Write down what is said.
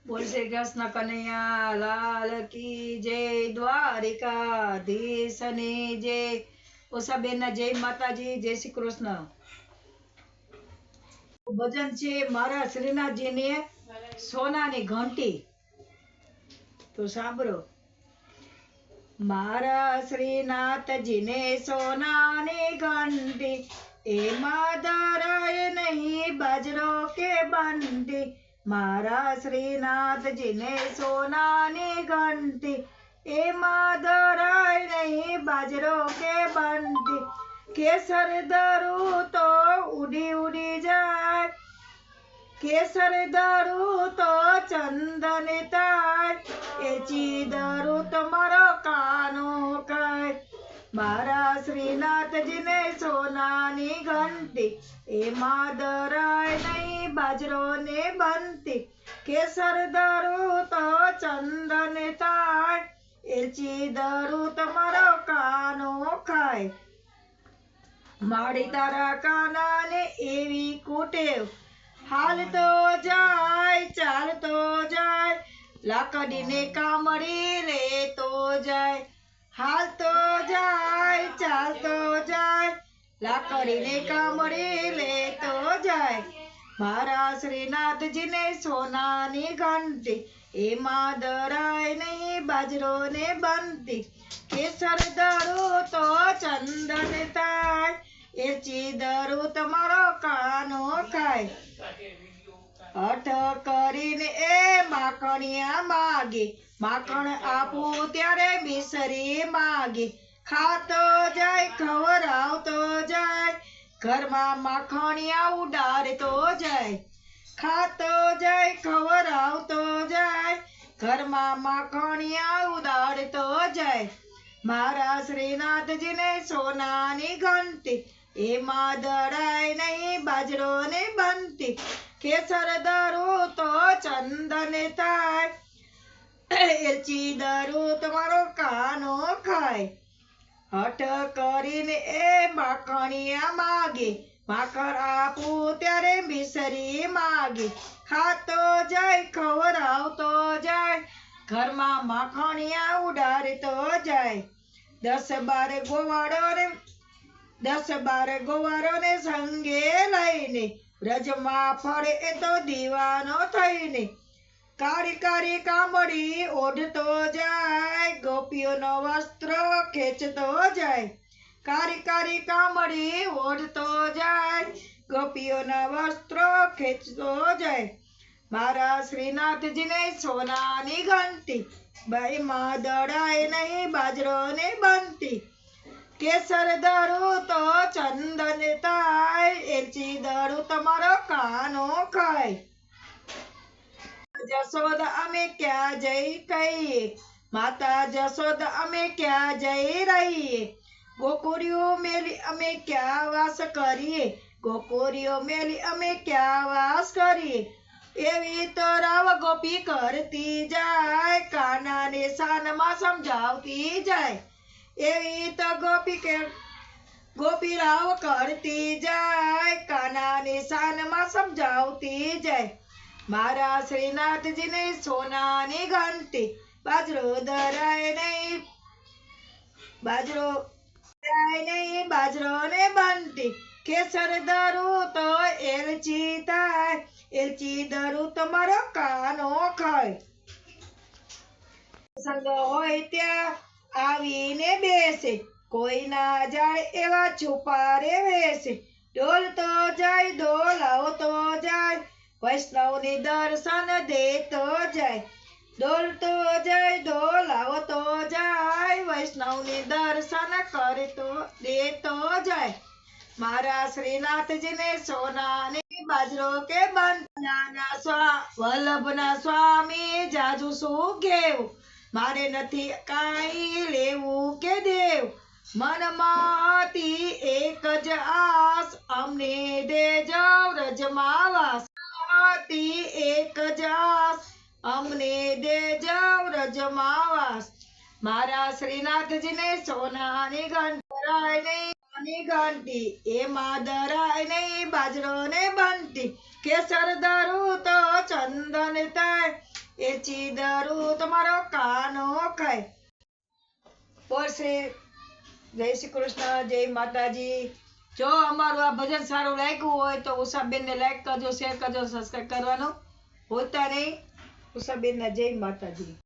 બોલ શ્રી કૃષ્ણ કનૈયા લાલ કી જય, દ્વારિકાધીશની જય. ઓસાબેનના જય માતાજી, જય શ્રી કૃષ્ણ. ભજન છે મારા શ્રીનાથજીને સોનાની ઘંટી. તો સાંભળો. મારા શ્રીનાથજીને સોનાની ઘંટી, એમાં ધરાય નહીં બાજરો કે બંટી. મારા શ્રીનાથજીને સોનાની ઘંટી, એમાં ધરાય નહીં બાજરો કે બંટી. કેસર ધરું તો ઉડી ઉડી જાય, કેસર ધરું તો ચંદન થાય, એ ચીદરું તમારો કાનો કાય. મારા શ્રીનાથજીને સોનાની ઘંટી, એમાં ધરાય નહીં બાજરો ને બંટી. કેસર ધરું તો ચંદન થાય, એ ચીદરું તમારો કાનો ખાય. માડી તારા કાનાને એવી કુટેવ, હાલતો જાય ચાલતો જાય, લાકડીને કામડી લેતો જાય. હાલતો જાય ચાલતો જાય, લાકડીને કામડી લેતો જાય. મારા શ્રીનાથજીને સોનાની ઘંટી, એમાં ધરાય નહીં બાજરો ને બંટી. કેસર ધરું તો ચંદન થાય, એ ચીદરું તમારો કાનો ખાય. હઠ કરીને એ માખણિયા માગે, માખણ આપું ત્યારે મિસરી માગે. ખાતો જાય ખવરાવતો જાય, ઘરમાં માખણિયા ઉડાડતો જાય. ખાતો જાય ખવરાવતો જાય, ઘરમાં માખણિયા ઉડાડતો જાય. મારા શ્રીનાથજીને સોનાની ઘંટી, એમાં ધરાય નહીં બાજરો ને બંટી. કેસર ધરું તો ચંદન થાય, એલચી ધરું તમારો કાનો ખાય. હઠ કરીને એ માખણિયા માગે, માખણ આપું ત્યારે મિસરી માગે. ખાતો જાય ખવરાવતો જાય, ઘરમાં માખણિયા ઉડાડતો જાય. 10-12 ગોવાળોને સંગે લઈને, વ્રજમાં ફરે એ તો દીવાનો થઈને. કાળી કાળી કામડી ઓઢતો જાય, ગોપીઓનો વસ્ત્ર ખેંચતો જાય. કાળી કાળી કામડી ઓઢતો જાય, ગોપીઓના વસ્ત્ર ખેંચતો જાય. મારા શ્રીનાથજીને સોનાની ઘંટી, એમાં દડાય નહીં બાજરો ને બંટી. કેસર ધરું તો ચંદન થાય, એલચી ધરું તમારો કાનો ખાય. જશોદા અમે ક્યાં જઈ કહીએ, માતા જશોદા અમે ક્યાં જઈ રહીએ. ગોકુળીઓ મેલી અમે ક્યાં વાસ કરીએ, ગોકુળીઓ મેલી અમે ક્યાં વાસ કરીએ. એવી તો રાવ ગોપી કરતી જાય, કાનાને શાનમાં સમજાવતી જાય. એવી તો ગોપી રાવ કરતી જાય, કાનાને શાનમાં સમજાવતી જાય. મારા શ્રીનાથજીને સોનાની ઘંટી, બાજરો ધરાય નહીં બાજરો ને બંટી. કેસર ધરું તો એલચી થાય, એલચી ધરું તમારો કાનો ખાય. સંગ હોય ત્યાં આવીને બેસે, કોઈના જાય એવા છુપારે વેસે. ડોલતો જાય ડોલાવતો જાય, વૈષ્ણવની દર્શન દેતો જાય. ડોલતો જાય ડોલાવતો જાય, વૈષ્ણવની દર્શન કરતો દેતો જાય. મારા શ્રીનાથજીને સોનાની બાજરો કે બંટી. વલ્લભના સ્વામી જાજુ શું કેવું, મારે નથી કાંઈ લેવું કે દેવ. મનમાં હતી એક જ આસ, અમને દેજો વ્રજમાં વાસ. હતી એક જ આસ, અમને દેજો વ્રજમાં વાસ. મારા શ્રીનાથજીને સોનાની ઘંટી, એમાં ધરાય નહીં બાજરો ને બંટી. કેસર ધરું તો ચંદન થાય, એ ચીદરું તમારો કાનો ખાય. બોલ શ્રી જય શ્રી કૃષ્ણ, જય માતાજી. જો અમારું આ ભજન સારું લાગ્યું હોય તો ઉષાબેનને લાઈક કરજો, શેર કરજો, સબસ્ક્રાઈબ કરવાનું ભૂલતા નહીં. ઉષાબેનના જય માતાજી.